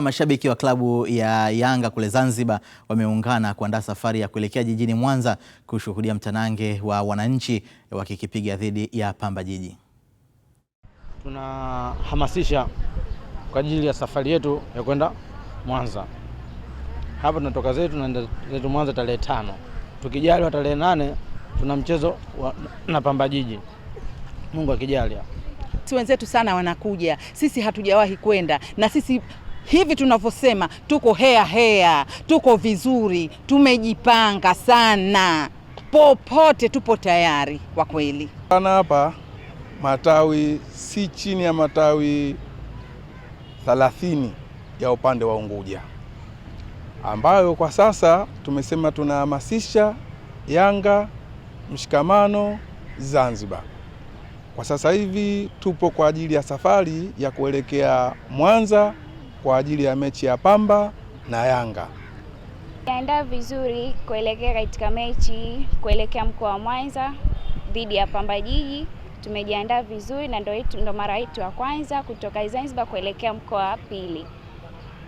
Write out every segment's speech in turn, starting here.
Mashabiki wa klabu ya Yanga kule Zanzibar wameungana kuandaa safari ya kuelekea jijini Mwanza kushuhudia mtanange wa wananchi wakikipiga dhidi ya Pamba Jiji. Tunahamasisha kwa ajili ya safari yetu ya kwenda Mwanza. Hapa tunatoka zetu Mwanza tarehe 5. Tukijaliwa tarehe 8 tuna mchezo na Pamba Jiji. Mungu akijalia. Wenzetu sana wanakuja. Sisi hatujawahi kwenda na sisi hivi tunavyosema tuko hea, tuko vizuri, tumejipanga sana. Popote tupo tayari kwa kweli. Hapa matawi si chini ya matawi 30 ya upande wa Unguja, ambayo kwa sasa tumesema tunahamasisha Yanga mshikamano Zanzibar. Kwa sasa hivi tupo kwa ajili ya safari ya kuelekea Mwanza kwa ajili ya mechi ya Pamba na Yanga. Tunaandaa vizuri kuelekea katika mechi kuelekea mkoa wa Mwanza dhidi ya Pamba Jiji. Tumejiandaa vizuri na ndo mara yetu ya kwanza kutoka Zanzibar kuelekea mkoa wa pili.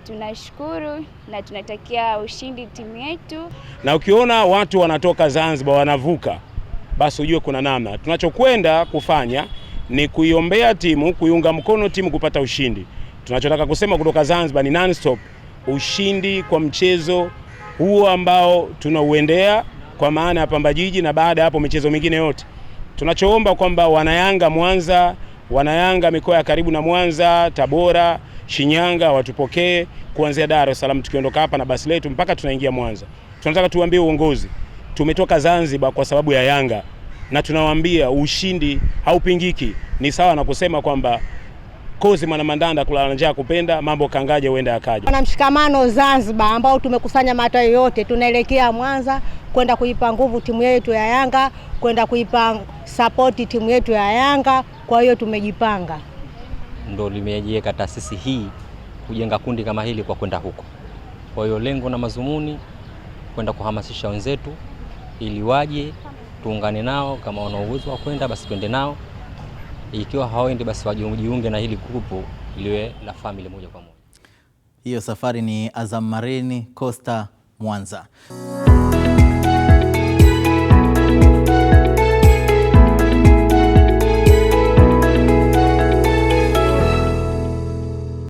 Tunashukuru na tunatakia ushindi timu yetu. Na ukiona watu wanatoka Zanzibar wanavuka, basi ujue kuna namna. Tunachokwenda kufanya ni kuiombea timu, kuiunga mkono timu kupata ushindi. Tunachotaka kusema kutoka Zanzibar ni non-stop ushindi kwa mchezo huo ambao tunauendea kwa maana ya Pamba Jiji, na baada hapo michezo mingine yote. Tunachoomba kwamba wanayanga Mwanza, wanayanga mikoa ya karibu na Mwanza, Tabora, Shinyanga watupokee kuanzia Dar es Salaam tukiondoka hapa na basi letu mpaka tunaingia Mwanza. Tunataka tuambie uongozi, tumetoka Zanzibar kwa sababu ya Yanga, na tunawaambia ushindi haupingiki. Ni sawa na kusema kwamba kozi mwana mandanda kulala njaa kupenda, mambo kangaje uenda akaje. Wana mshikamano Zanzibar ambao tumekusanya matawi yote, tunaelekea Mwanza kwenda kuipa nguvu timu yetu ya Yanga, kwenda kuipa support timu yetu ya Yanga. Kwa hiyo tumejipanga. Ndio limejiweka taasisi hii kujenga kundi kama hili kwa kwenda huko. Kwa hiyo lengo na mazumuni kwenda kuhamasisha wenzetu ili waje tuungane nao, kama wana uwezo wa kwenda basi twende nao. Ikiwa hawaendi basi wajiunge na hili grupu liwe la family moja kwa moja. Hiyo safari ni Azam Marine Costa Mwanza.